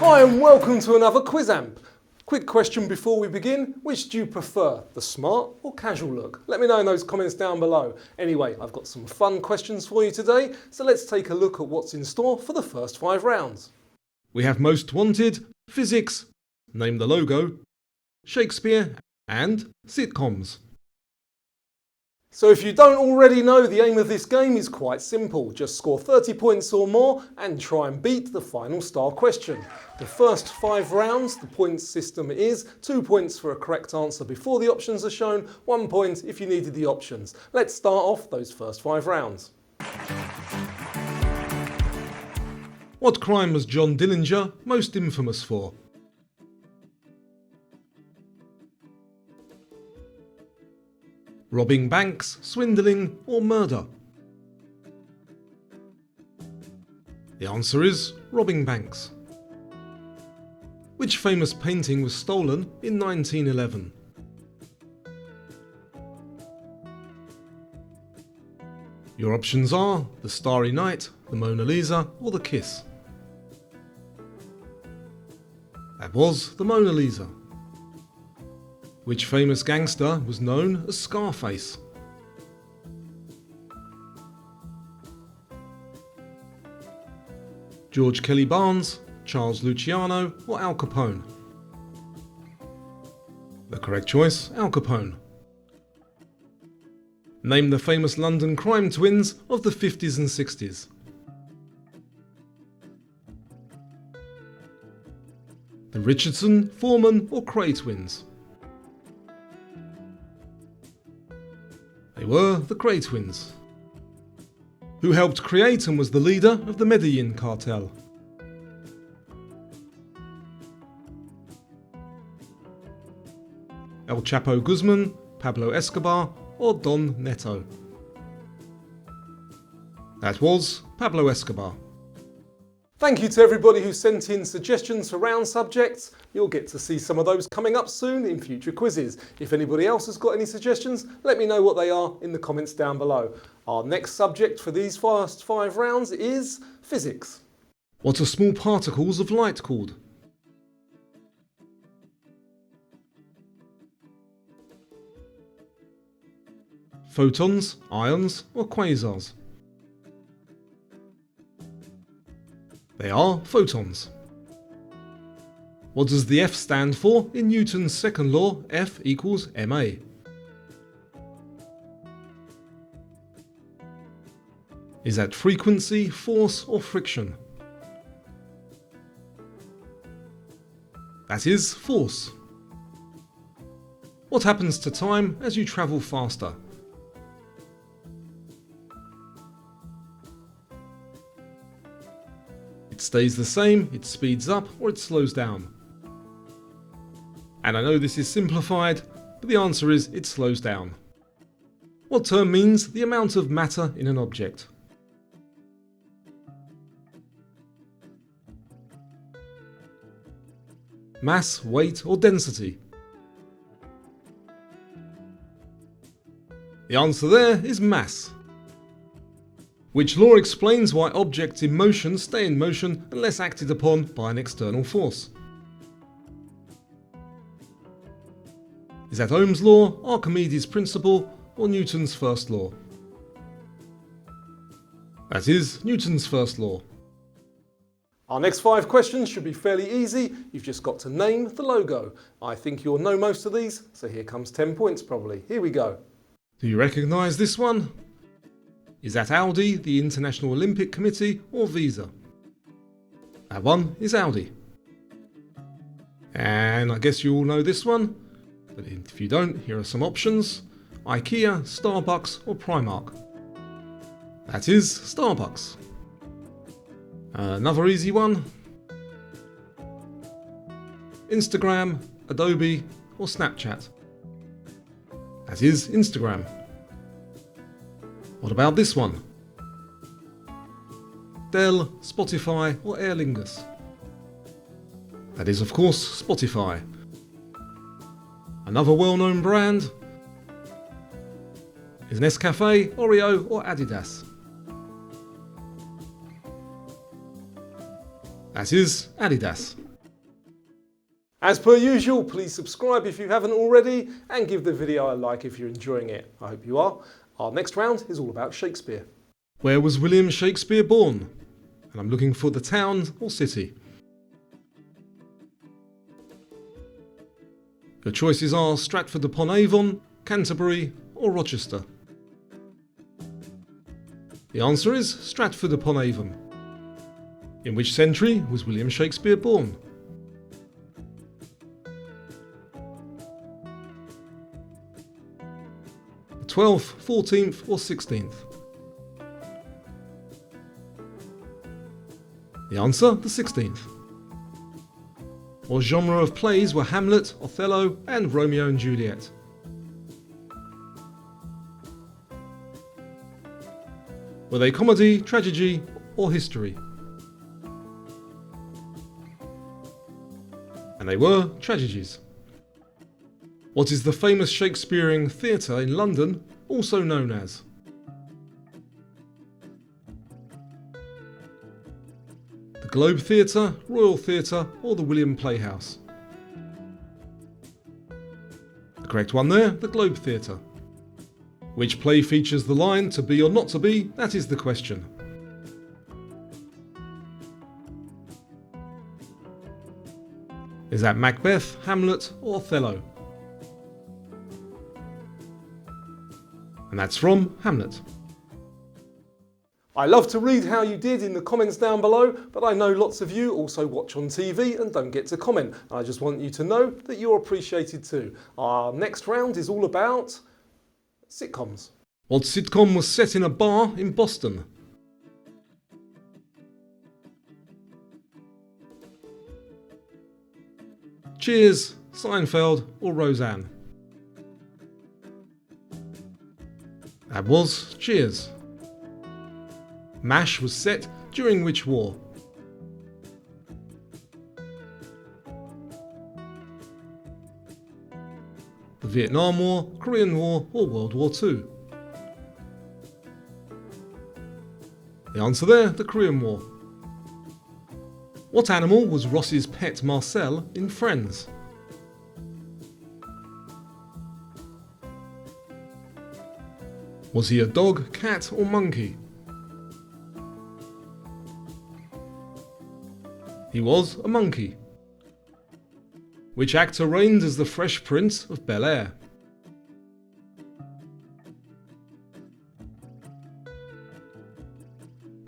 Hi and welcome to another Quizamp. Quick question before we begin, which do you prefer, the smart or casual look? Let me know in those comments down below. Anyway, I've got some fun questions for you today, so let's take a look at what's in store for the first 5 rounds. We have Most Wanted, Physics, Name the Logo, Shakespeare and Sitcoms. So if you don't already know, the aim of this game is quite simple. Just score 30 points or more and try and beat the final star question. The first 5 rounds, the points system is 2 points for a correct answer before the options are shown, 1 point if you needed the options. Let's start off those first 5 rounds. What crime was John Dillinger most infamous for? Robbing banks, swindling or murder? The answer is robbing banks. Which famous painting was stolen in 1911? Your options are the Starry Night, the Mona Lisa or the Kiss. That was the Mona Lisa. Which famous gangster was known as Scarface? George Kelly Barnes, Charles Luciano or Al Capone? The correct choice, Al Capone. Name the famous London crime twins of the 50s and 60s. The Richardson, Foreman or Cray twins? They were the Cray twins. Who helped create and was the leader of the Medellin cartel? El Chapo Guzman, Pablo Escobar or Don Neto? That was Pablo Escobar. Thank you to everybody who sent in suggestions for round subjects. You'll get to see some of those coming up soon in future quizzes. If anybody else has got any suggestions, let me know what they are in the comments down below. Our next subject for these first 5 rounds is physics. What are small particles of light called? Photons, ions or quasars? They are photons. What does the F stand for in Newton's second law, F equals ma? Is that frequency, force or friction? That is force. What happens to time as you travel faster? It stays the same, it speeds up or it slows down. And I know this is simplified, but the answer is it slows down. What term means the amount of matter in an object? Mass, weight or density? The answer there is mass. Which law explains why objects in motion stay in motion unless acted upon by an external force? Is that Ohm's law, Archimedes' principle, or Newton's first law? That is Newton's first law. Our next 5 questions should be fairly easy. You've just got to name the logo. I think you'll know most of these, so here comes 10 points probably. Here we go. Do you recognise this one? Is that Audi, the International Olympic Committee, or Visa? That one is Audi. And I guess you all know this one, but if you don't, here are some options. IKEA, Starbucks or Primark? That is Starbucks. Another easy one. Instagram, Adobe or Snapchat? That is Instagram. What about this one? Dell, Spotify or Aer Lingus? That is of course Spotify. Another well-known brand? Is Nescafe, Oreo or Adidas? That is Adidas. As per usual, please subscribe if you haven't already and give the video a like if you're enjoying it. I hope you are. Our next round is all about Shakespeare. Where was William Shakespeare born? And I'm looking for the town or city. Your choices are Stratford-upon-Avon, Canterbury or Rochester. The answer is Stratford-upon-Avon. In which century was William Shakespeare born? The 12th, 14th or 16th? The answer, the 16th. What genre of plays were Hamlet, Othello and Romeo and Juliet? Were they comedy, tragedy or history? And they were tragedies. What is the famous Shakespearean theatre in London also known as? The Globe Theatre, Royal Theatre or the William Playhouse? The correct one there, the Globe Theatre. Which play features the line "to be or not to be"? That is the question. Is that Macbeth, Hamlet or Othello? And that's from Hamlet. I love to read how you did in the comments down below, but I know lots of you also watch on TV and don't get to comment. I just want you to know that you're appreciated too. Our next round is all about sitcoms. What sitcom was set in a bar in Boston? Cheers, Seinfeld or Roseanne? That was Cheers. MASH was set during which war? The Vietnam War, Korean War or World War II? The answer there, the Korean War. What animal was Ross's pet Marcel in Friends? Was he a dog, cat or monkey? He was a monkey. Which actor reigned as the Fresh Prince of Bel-Air?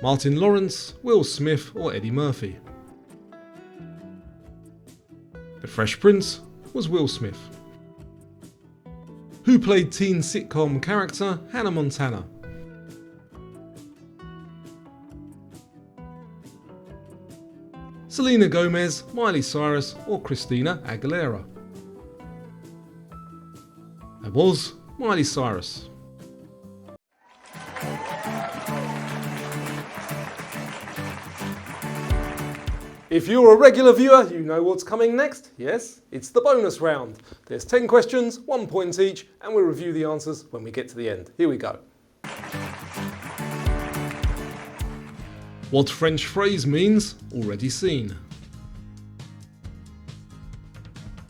Martin Lawrence, Will Smith or Eddie Murphy? The Fresh Prince was Will Smith. Who played teen sitcom character Hannah Montana? Selena Gomez, Miley Cyrus or Christina Aguilera? That was Miley Cyrus. If you're a regular viewer, you know what's coming next. Yes, it's the bonus round. There's 10 questions, 1 point each, and we'll review the answers when we get to the end. Here we go. What French phrase means already seen?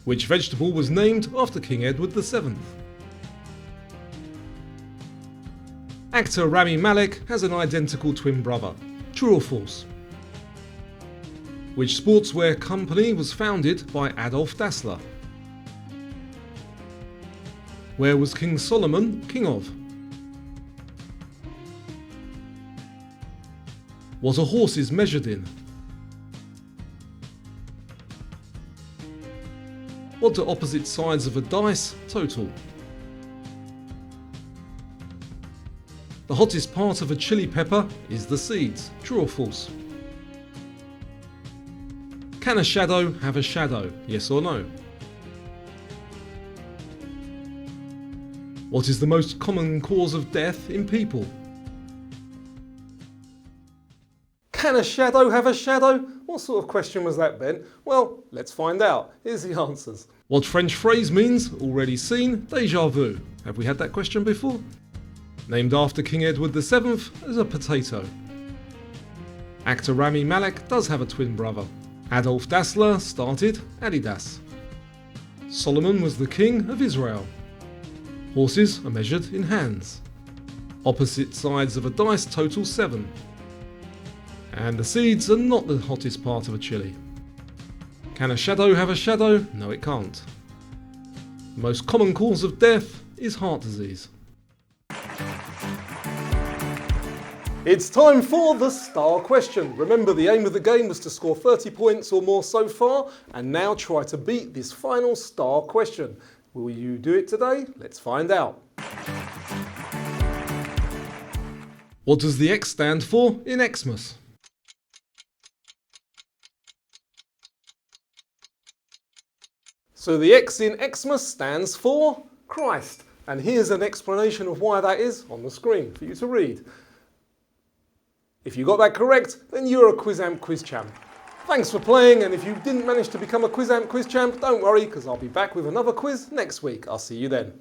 Which vegetable was named after King Edward VII? Actor Rami Malek has an identical twin brother. True or false? Which sportswear company was founded by Adolf Dassler? Where was King Solomon king of? What are horses measured in? What do opposite sides of a dice total? The hottest part of a chili pepper is the seeds. True or false? Can a shadow have a shadow? Yes or no? What is the most common cause of death in people? Can a shadow have a shadow? What sort of question was that, Ben? Well, let's find out. Here's the answers. What French phrase means already seen, déjà vu? Have we had that question before? Named after King Edward VII as a potato. Actor Rami Malek does have a twin brother. Adolf Dassler started Adidas. Solomon was the king of Israel. Horses are measured in hands. Opposite sides of a dice total 7. And the seeds are not the hottest part of a chili. Can a shadow have a shadow? No, it can't. The most common cause of death is heart disease. It's time for the star question. Remember, the aim of the game was to score 30 points or more so far, and now try to beat this final star question. Will you do it today? Let's find out. What does the X stand for in Xmas? So the X in Xmas stands for Christ. And here's an explanation of why that is on the screen for you to read. If you got that correct, then you're a Quizamp quiz champ. Thanks for playing, and if you didn't manage to become a Quizamp quiz champ, don't worry, because I'll be back with another quiz next week. I'll see you then.